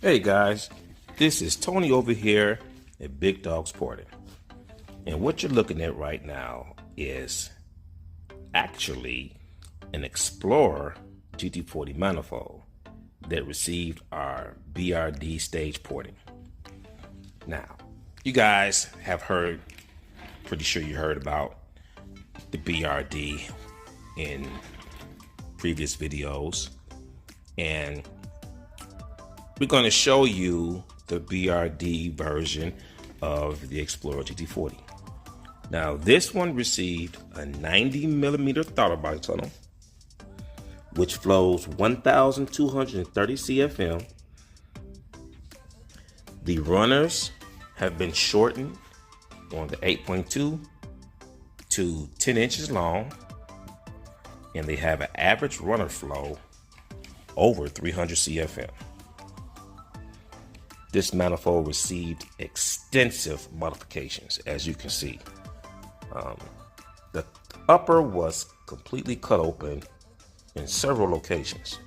Hey guys, this is Tony over here at Bigdogs Porting. And what you're looking at right now is actually an Explorer GT40 manifold that received our BRD stage porting. Now, you guys have heard, pretty sure you heard about the BRD in previous videos, and we're going to show you the BRD version of the Explorer GT40. Now, this one received a 90mm throttle body tunnel, which flows 1,230 CFM. The runners have been shortened on the 8.2 to 10 inches long, and they have an average runner flow over 300 CFM. This manifold received extensive modifications, as you can see. The upper was completely cut open in several locations.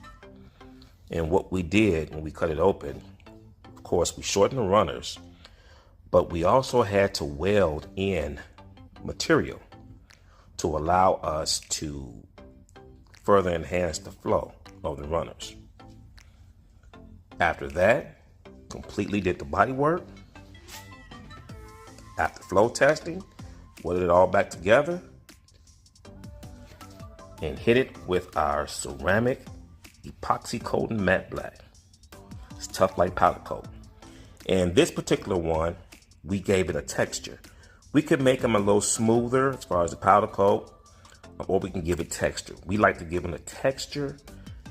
And what we did when we cut it open, of course, we shortened the runners, but we also had to weld in material to allow us to further enhance the flow of the runners. After that, completely did the body work. After flow testing, welded it all back together and hit it with our ceramic epoxy coating matte black. It's tough like powder coat. And this particular one, we gave it a texture. We could make them a little smoother as far as the powder coat, or we can give it texture. We like to give them a texture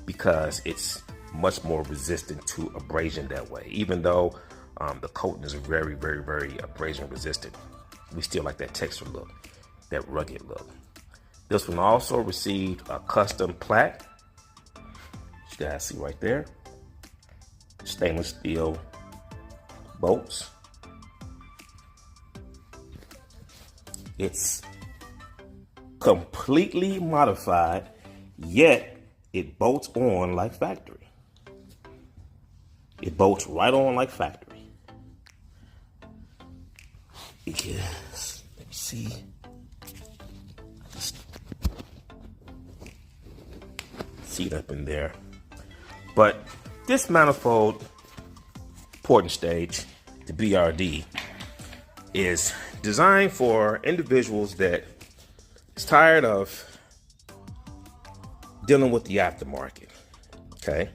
because it's much more resistant to abrasion that way. Even though the coating is very, very, very abrasion resistant, we still like that texture look, that rugged look. This one also received a custom plaque. You guys see right there. Stainless steel bolts. It's completely modified, yet it bolts on like factory. It bolts right on like factory. Because, let me see. See it up in there. But this manifold porting stage, the BRD, is designed for individuals that is tired of dealing with the aftermarket. Okay?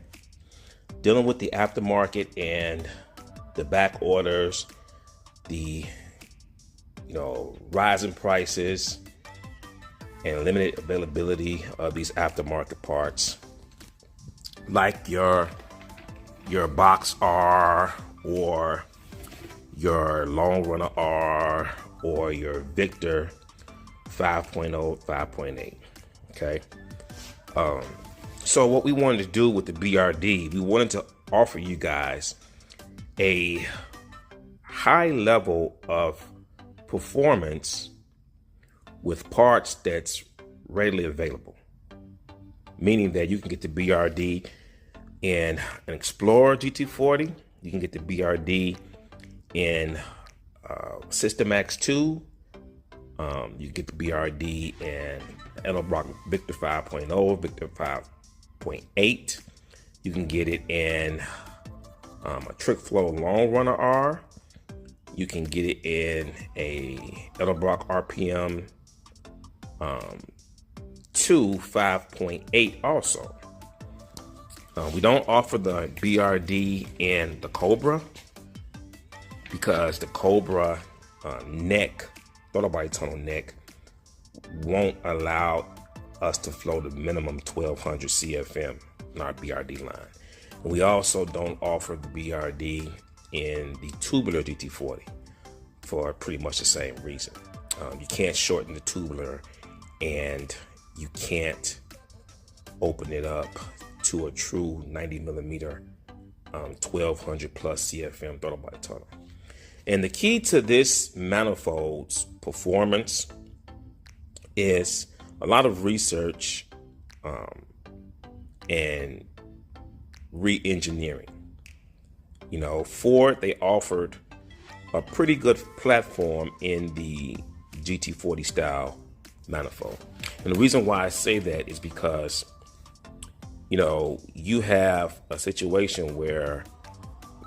Dealing with the aftermarket and the back orders, the rising prices and limited availability of these aftermarket parts, like your Box R or your Long Runner R or your Victor 5.0, 5.8. Okay. So what we wanted to do with the BRD, we wanted to offer you guys a high level of performance with parts that's readily available. Meaning that you can get the BRD in an Explorer GT40, you can get the BRD in System X2, you get the BRD in Edelbrock Victor 5.0, Victor 5.8. You can get it in a Trick Flow Long Runner R. You can get it in a Edelbrock RPM 2 5.8 also. We don't offer the BRD in the Cobra because the Cobra neck, throttle body tunnel neck, won't allow us to flow the minimum 1200 CFM in our BRD line. And we also don't offer the BRD in the tubular GT40 for pretty much the same reason. You can't shorten the tubular, and you can't open it up to a true 90mm 1200 plus CFM throttle body tunnel. And the key to this manifold's performance is a lot of research and re-engineering. You know, Ford, they offered a pretty good platform in the GT40 style manifold. And the reason why I say that is because, you know, you have a situation where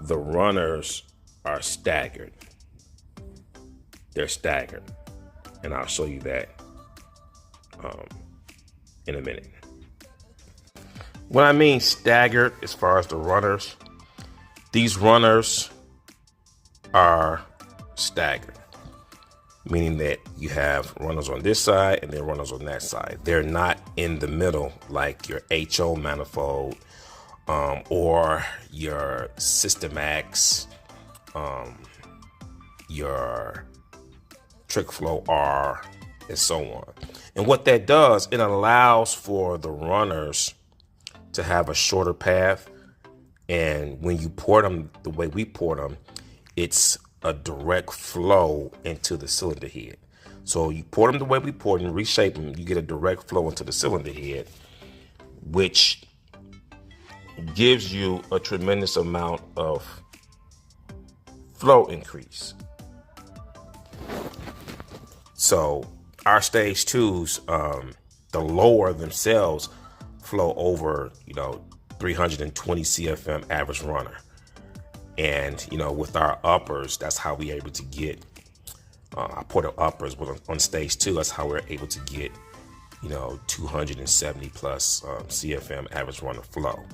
the runners are staggered. They're staggered. And I'll show you that in a minute. When I mean staggered as far as the runners, these runners are staggered, meaning that you have runners on this side and then runners on that side. They're not in the middle like your HO manifold or your System X, your Trick Flow R, and so on. And what that does, it allows for the runners to have a shorter path. And when you port them the way we port them, it's a direct flow into the cylinder head. So you port them the way we port them, reshape them, you get a direct flow into the cylinder head, which gives you a tremendous amount of flow increase. So our stage 2s, the lower themselves flow over, 320 CFM average runner. And, with our uppers, that's how we're able to get, I ported uppers, but on stage 2, that's how we're able to get, 270 plus CFM average runner flow.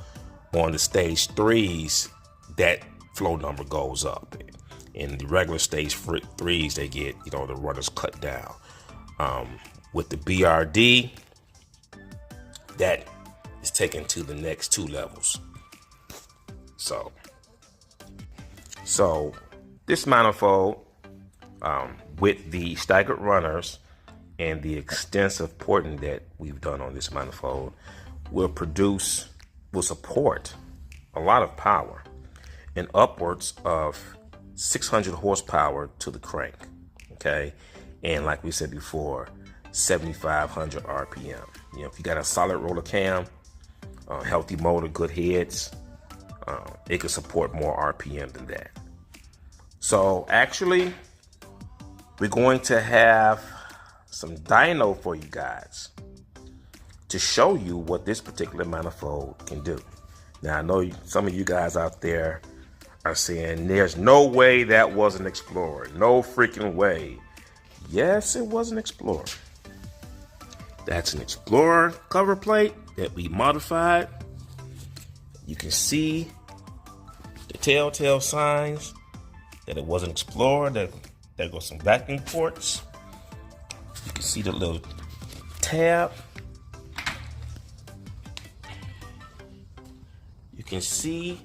On the stage 3s, that flow number goes up. In the regular stage 3s, they get, the runners cut down. With the BRD, that is taken to the next 2 levels. So this manifold, with the staggered runners and the extensive porting that we've done on this manifold, will support a lot of power and upwards of 600 horsepower to the crank. Okay. And like we said before, 7,500 RPM. If you got a solid roller cam, healthy motor, good heads, it can support more RPM than that. So actually, we're going to have some dyno for you guys to show you what this particular manifold can do. Now, I know some of you guys out there are saying, there's no way that was an Explorer. No freaking way. Yes, it was an Explorer. That's an Explorer cover plate that we modified. You can see the telltale signs that it was an Explorer. There goes some vacuum ports. You can see the little tab. You can see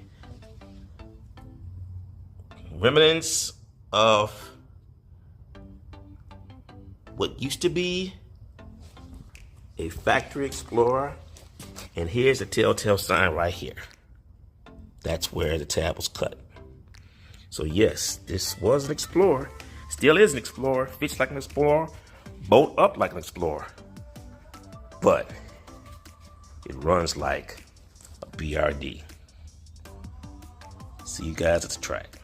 remnants of what used to be a factory Explorer. And here's the telltale sign right here. That's where the tab was cut. So yes, this was an Explorer. Still is an Explorer. Fits like an Explorer. Bolt up like an Explorer. But it runs like a BRD. See you guys at the track.